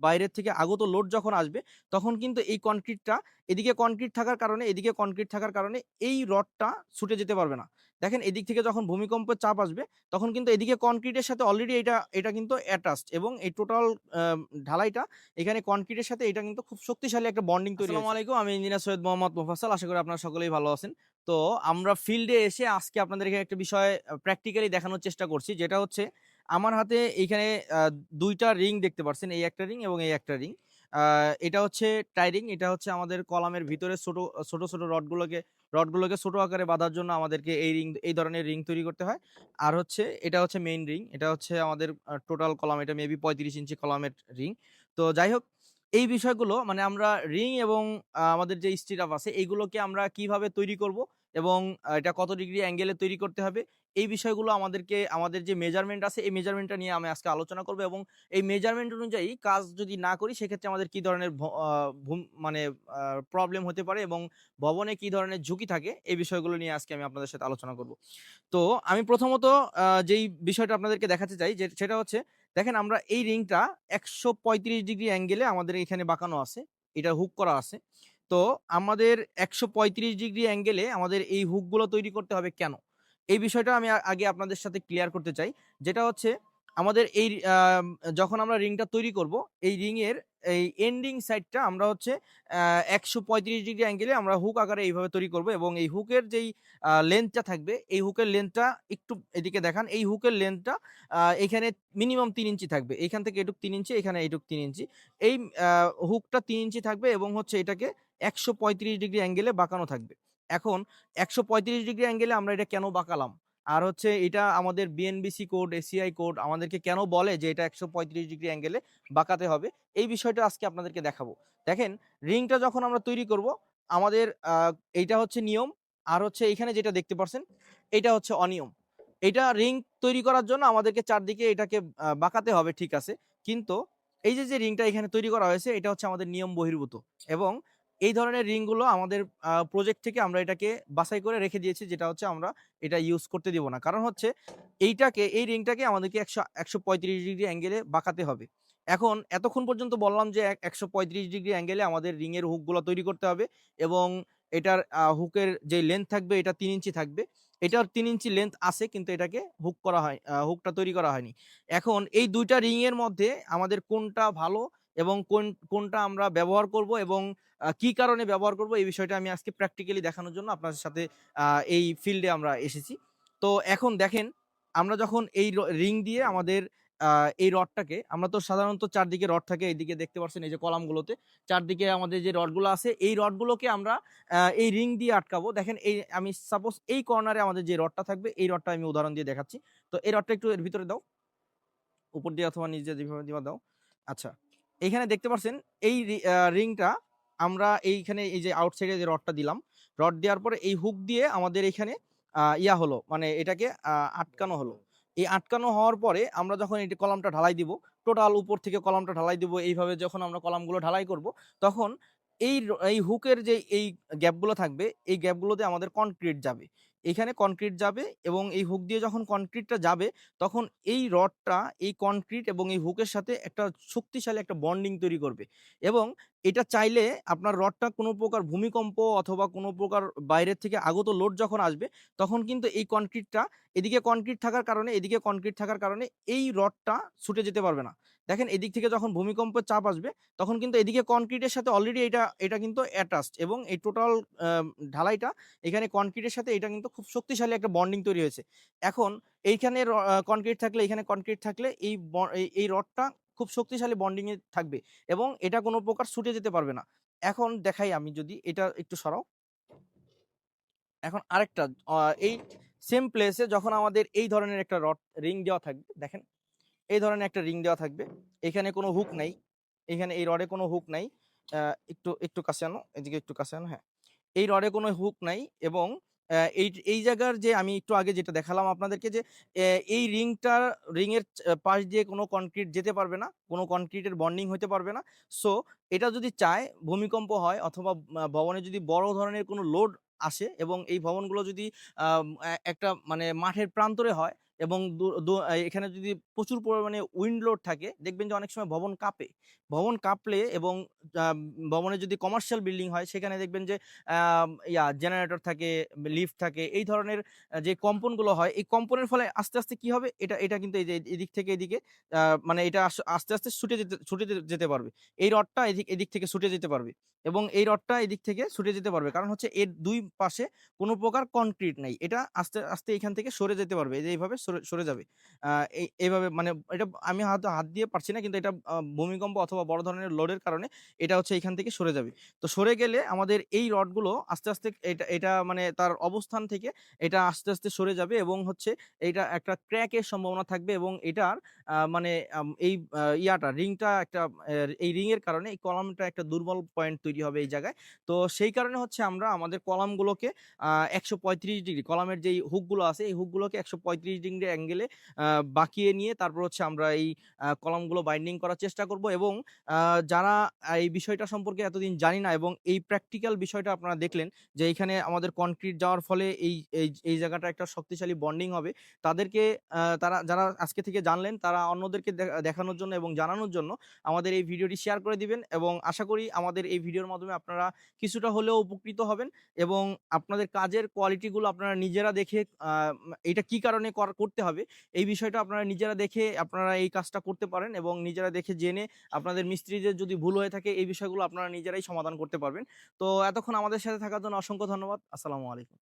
বাইরের থেকে আগত লোড যখন আসবে তখন কিন্তু এই কনক্রিটটা এদিকে কনক্রিট থাকার কারণে এই রডটা ছুটে যেতে পারবে না। দেখেন এদিক থেকে যখন ভূমিকম্পের চাপ আসবে তখন কিন্তু এদিকে কনক্রিটের সাথে অলরেডি এটা কিন্তু অ্যাটাচড এবং এই টোটাল ঢালাইটা এখানে কনক্রিটের সাথে এটা কিন্তু খুব শক্তিশালী একটা বন্ডিং তৈরি হয়েছে। আসসালামু আলাইকুম, আমি ইঞ্জিনিয়ার সৈয়দ মোহাম্মদ মোফাজ্জল। আশা করি আপনারা সকলেই ভালো আছেন। তো আমরা ফিল্ডে এসে আজকে আপনাদেরকে একটা বিষয় প্র্যাকটিক্যালি দেখানোর চেষ্টা করছি, যেটা হচ্ছে আমার হাতে এইখানে ২ টা রিং দেখতে পাচ্ছেন। এই একটা রিং এবং এই একটা রিং। আ এটা হচ্ছে টাই রিং। এটা হচ্ছে আমাদের কলামের ভিতরে ছোট রডগুলোকে ছোট আকারে বাঁধার জন্য আমাদেরকে এই ধরনের রিং তৈরি করতে হয়। আর হচ্ছে এটা হচ্ছে মেইন রিং। এটা হচ্ছে আমাদের টোটাল কলাম, এটা মেবি ৩৫ ইঞ্চি কলামের রিং। তো যাই হোক, এই বিষয়গুলো মানে আমরা রিং এবং আমাদের যে স্টিরাপ আছে এইগুলোকে আমরা কিভাবে তৈরি করব এবং এটা কত ডিগ্রি অ্যাঙ্গেলে তৈরি করতে হবে, এই বিষয়গুলো আমাদের যে মেজারমেন্ট আছে এই মেজারমেন্টটা নিয়ে আমি আজকে আলোচনা করব এবং এই মেজারমেন্ট অনুযায়ী কাজ যদি না করি সেক্ষেত্রে আমাদের কি ধরনের ভ আ ভুম মানে আ প্রবলেম হতে পারে এবং ভবনে কি ধরনের ঝুঁকি থাকে এই বিষয়গুলো নিয়ে আজকে আমি আপনাদের সাথে আলোচনা করব। তো আমি প্রথমত যেই বিষয়টা আপনাদেরকে দেখাতে চাই সেটা হচ্ছে, দেখেন আমরা এই রিংটা ১৩৫ ডিগ্রি অ্যাঙ্গেলে আমাদের এখানে বাঁকানো আছে। এটা হুক করা আছে। তো আমাদের ১৩৫ ডিগ্রি অ্যাঙ্গেলে আমাদের এই হুকগুলো তৈরি করতে হবে কেন? এই বিষয়টা আমি আগে আপনাদের সাথে ক্লিয়ার করতে চাই। যেটা হচ্ছে আমাদের যখন আমরা রিংটা তৈরি করব, এই রিং এর এই এন্ডিং সাইডটা আমরা হচ্ছে ১৩৫ ডিগ্রি অ্যাঙ্গেলে আমরা হুক আকারে এইভাবে তৈরি করব এবং এই হুকের যেই লেন্থটা থাকবে, এই হুকের লেন্থটা একটু এদিকে দেখান। এই হুকের লেন্থটা এখানে মিনিমাম ৩ ইঞ্চি থাকবে। এইখান থেকে এটুক ৩ ইঞ্চি, এখানে এইটুক ৩ ইঞ্চি। এই আ হুকটা ৩ ইঞ্চি থাকবে এবং হচ্ছে এটাকে ১৩৫ ডিগ্রি অ্যাঙ্গেলে বাঁকানো থাকবে। এখন ১৩৫ ডিগ্রি অ্যাঙ্গেলে আমরা এটা কেন বাঁকালাম? আর হচ্ছে এটা আমাদের বিএনবিসি কোড, এসিআই কোড আমাদেরকে কেন বলে যে এটা ১৩৫ ডিগ্রি অ্যাঙ্গেলে বাঁকাতে হবে? এই বিষয়টা আজকে আপনাদেরকে দেখাবো। দেখেন, রিংটা যখন আমরা তৈরি করব, আমাদের এইটা হচ্ছে নিয়ম। আর হচ্ছে এইখানে যেটা দেখতে পারছেন, এইটা হচ্ছে অনিয়ম। এইটা রিং তৈরি করার জন্য আমাদেরকে চারদিকে এটাকে বাঁকাতে হবে, ঠিক আছে। কিন্তু এই যে রিংটা এখানে তৈরি করা হয়েছে এটা হচ্ছে আমাদের নিয়ম বহির্ভূত এবং এই ধরনের রিংগুলো আমাদের প্রজেক্ট থেকে আমরা এটাকে বাছাই করে রেখে দিয়েছি, যেটা হচ্ছে আমরা এটা ইউজ করতে দিব না। কারণ হচ্ছে এই রিংটাকে আমাদেরকে ১৩৫ ডিগ্রি অ্যাঙ্গেলে বাঁকাতে হবে। এখন এতক্ষণ পর্যন্ত বললাম যে ১৩৫ ডিগ্রি অ্যাঙ্গেলে আমাদের রিং এর হুকগুলো তৈরি করতে হবে এবং এটার হুকের যে লেন্থ থাকবে এটা ৩ ইঞ্চি থাকবে। এটার ৩ ইঞ্চি লেন্থ আছে কিন্তু এটাকে হুকটা তৈরি করা হয়নি। এখন এই ২ টা রিং এর মধ্যে আমাদের কোনটা ভালো এবং কোনটা আমরা ব্যবহার করব এবং কি কারণে ব্যবহার করব এই বিষয়টা আমি আজকে প্র্যাকটিক্যালি দেখানোর জন্য আপনাদের সাথে এই ফিল্ডে আমরা এসেছি। তো এখন দেখেন, আমরা যখন এই রিং দিয়ে আমাদের এই রডটাকে আমরা তো সাধারণত চারদিকে রড থাকে, এইদিকে দেখতে পাচ্ছেন এই যে কলামগুলোতে চারদিকে আমাদের যে রডগুলো আছে এই রডগুলোকে আমরা এই রিং দিয়ে আটকাবো। দেখেন, আমি সাপোজ এই কর্নারে আমাদের যে রডটা থাকবে এই রডটা আমি উদাহরণ দিয়ে দেখাচ্ছি। তো এই রডটা একটু এর ভিতরে দাও। উপর দিয়ে অথবা নিচ দিয়ে যেভাবে দিবা দাও। আচ্ছা। এইখানে দেখতে পাচ্ছেন এই রিংটা আমরা এইখানে এই যে আউটসাইডে যে রডটা দিলাম, রড দেওয়ার পরে এই হুক দিয়ে আমাদের এখানে হলো মানে এটাকে আটকানো হলো। এই আটকানো হওয়ার পরে আমরা যখন এই কলামটা ঢালাই দিব, টোটাল উপর থেকে কলামটা ঢালাই দিব, এইভাবে যখন আমরা কলামগুলো ঢালাই করব, তখন এই হুকের যে এই গ্যাপগুলো থাকবে, এই গ্যাপগুলোতে আমাদের কনক্রিট যাবে। এখানে কনক্রিট যাবে এবং এই হুক দিয়ে যখন কনক্রিটটা যাবে তখন এই রডটা এই কনক্রিট এবং এই হুকের সাথে একটা শক্তিশালী একটা বন্ডিং তৈরি করবে এবং এটা চাইলে আপনার রডটা কোনো প্রকার ভূমিকম্প অথবা কোনো প্রকার বাইরের থেকে আগত লোড যখন আসবে তখন কিন্তু এদিকে কনক্রিট থাকার কারণে এই রডটা ছুটে যেতে পারবে না। দেখেন এদিক থেকে যখন ভূমিকম্পের চাপ আসবে তখন কিন্তু এদিকে কনক্রিটের সাথে অলরেডি এটা কিন্তু অ্যাটাচড এবং এই টোটাল ঢালাইটা এখানে কনক্রিটের সাথে এটা কিন্তু খুব শক্তিশালী একটা বন্ডিং তৈরি হয়েছে। এখন এইখানে কনক্রিট থাকলে, এখানে কনক্রিট থাকলে এই রডটা খুব শক্তিশালী বন্ডিং এ থাকবে এবং এটা কোন প্রকার ছুটে যেতে পারবে না। এখন দেখাই, আমি যদি এটা একটু সরাও। এখন আরেকটা আ এই সেম প্লেসে যখন আমাদের এই ধরনের একটা রিং দেওয়া থাকবে, দেখেন এই ধরনের একটা রিং দেওয়া থাকবে। এখানে কোনো হুক নাই। এখানে এই রডে কোনো হুক নাই। একটু কাছে আনো, এদিকে একটু কাছে আনো, হ্যাঁ। এই রডে কোনো হুক নাই এবং এই জায়গার যে আমি একটু আগে যেটা দেখালাম আপনাদেরকে যে এই রিংয়ের পাশ দিয়ে কোনো কনক্রিট যেতে পারবে না। কোনো কনক্রিটের বন্ডিং হইতে পারবে না। সো এটা যদি চায় ভূমিকম্প হয় অথবা ভবনে যদি বড় ধরনের কোনো লোড আসে এবং এই ভবনগুলো যদি একটা মানে মাঠের প্রান্তরে হয় এবং এখানে যদি প্রচুর পরিমাণে উইন্ড লোড থাকে, দেখবেন যে অনেক সময় ভবন কাঁপে। ভবন কাঁপলে এবং ভবনে যদি কমার্শিয়াল বিল্ডিং হয় সেখানে দেখবেন যে জেনারেটর থাকে, লিফট থাকে। এই ধরনের যে কম্পনগুলো হয়, এই কম্পনের ফলে আস্তে, আস্তে কি হবে? এটা এটা কিন্তু এই যে এদিক থেকে এদিকে মানে এটা আস্তে, আস্তে ছুটে যেতে পারবে। এই রডটা এদিক থেকে ছুটে যেতে পারবে এবং এই রডটা এদিক থেকে ছুটে যেতে পারবে। কারণ হচ্ছে এর ২ পাশে কোনো প্রকার কনক্রিট নাই। এটা আস্তে, আস্তে এখান থেকে সরে যেতে পারবে। এই যে এইভাবে সরে যাবে। আ এইভাবে মানে এটা আমি হাত দিয়ে পারছি না, কিন্তু এটা ভূমিকম্প অথবা বড় ধরনের লোডের কারণে এটা হচ্ছে এখান থেকে সরে যাবে। তো সরে গেলে আমাদের এই রডগুলো আস্তে, আস্তে এটা এটা মানে তার অবস্থান থেকে এটা আস্তে, আস্তে সরে যাবে এবং হচ্ছে এইটা একটা ক্র্যাকের সম্ভাবনা থাকবে এবং এটার মানে এই রিংটা একটা এই রিং এর কারণে এই কলামটা একটা দুর্বল পয়েন্ট তৈরি হবে এই জায়গায়। তো সেই কারণে হচ্ছে আমরা আমাদের কলামগুলোকে ১৩৫ ডিগ্রি, কলামের যেই হুকগুলো আছে এই হুকগুলোকে ১৩৫ ডিগ্রি অ্যাঙ্গেলে আ বাঁকিয়ে নিয়ে তারপর হচ্ছে আমরা এই কলামগুলো বাইন্ডিং করার চেষ্টা করব এবং আ যারা এই বিষয়টা সম্পর্কে এতদিন জানি না এবং এই প্র্যাকটিক্যাল বিষয়টা আপনারা দেখলেন যে এইখানে আমাদের কনক্রিট যাওয়ার ফলে এই জায়গাটা একটা শক্তিশালী বন্ডিং হবে। তাদেরকে তারা যারা আজকে থেকে জানলেন তারা অন্যদেরকে দেখানোর জন্য এবং জানানোর জন্য আমাদের এই ভিডিওটি শেয়ার করে দিবেন এবং আশা করি আমাদের এই ভিডিওর মাধ্যমে আপনারা কিছুটা হলেও উপকৃত হবেন এবং আপনাদের কাজের কোয়ালিটি গুলো আপনারা নিজেরা দেখে এটা কি কারণে করতে হবে এই বিষয়টা আপনারা নিজেরা দেখে আপনারা এই কাজটা করতে পারেন এবং নিজেরা দেখে জেনে আপনাদের মিস্ত্রিদের যদি ভুল হয়ে থাকে এই বিষয়গুলো আপনারা নিজেরাই সমাধান করতে পারবেন। তো এতক্ষণ আমাদের সাথে থাকার জন্য অসংখ্য ধন্যবাদ। আসসালামু আলাইকুম।